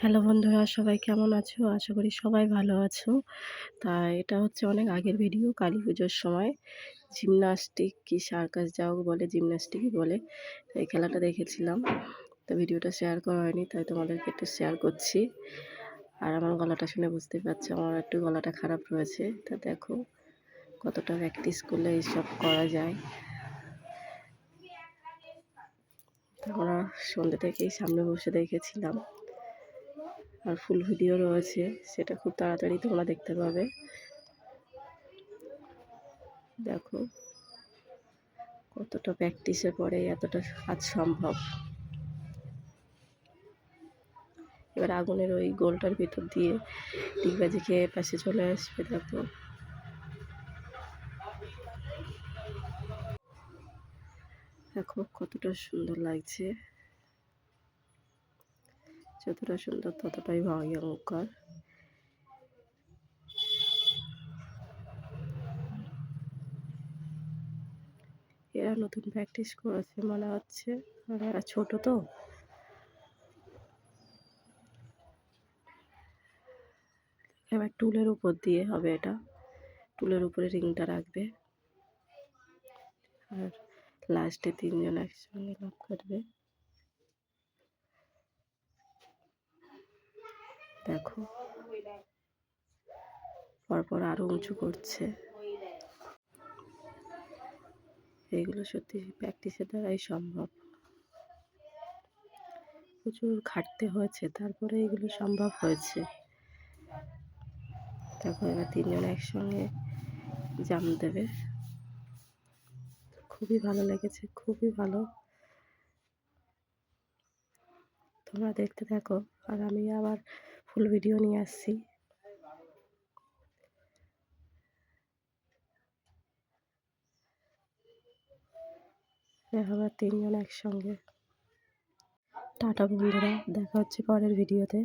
Hello বন্ধুরা, সবাই কেমন আছো? আশা করি সবাই ভালো আছো। তা এটা হচ্ছে অনেক আগের ভিডিও, কালীপুজোর সময় জিমনাস্টিক কি সার্কাস যাও বলে, জিমনাস্টিকই বলে। এই খেলাটা দেখেছিলাম। তো ভিডিওটা শেয়ার করা হয়নি, তাই তোমাদেরকে একটু শেয়ার করছি। আর আমার গলাটা শুনে বুঝতেই পারছো আমার একটু গলাটা খারাপ রয়েছে। তা দেখো কতটা প্র্যাকটিস করলে এইসব করা যায়। আমরা সন্ধ্যে থেকেই সামনে বসে দেখেছিলাম। আর ফুল ভিডিও রয়েছে, সেটা খুব তাড়াতাড়ি তোমরা দেখতে পাবে। দেখো কতটা প্র্যাকটিসের পরে এতটা কাজ সম্ভব। এবার আগুনের ওই গোলটার ভিতর দিয়ে ডিগবাজি খেয়ে পাশে চলে আসবে। দেখো দেখো কতটা সুন্দর লাগছে। যতটা সুন্দর ততটাই ভয়ঙ্কর। এরা নতুন প্র্যাকটিস করেছে মনে হচ্ছে, আর এরা ছোট তো। এবার টুলের উপর দিয়ে হবে এটা, টুলের উপরে রিংটা রাখবে আর লাস্টে তিনজন একসঙ্গে লক করবে। দেখো পরপর আরো উঁচু করছে। এইগুলো সত্যি প্র্যাকটিসের দ্বারাই সম্ভব। প্রচুর খাটতে হয়েছে, তারপরে এগুলো সম্ভব হয়েছে। দেখো এবার তিনজন একসঙ্গে জাম দেবে। খুবই ভালো লেগেছে, খুবই ভালো। তোমরা দেখতে থাকো, আর আমি আবার ফুল ভিডিও নিয়ে আসছি। আবার তিনজন একসঙ্গে। টাটা বন্ধুরা, দেখা হচ্ছে পরের ভিডিওতে।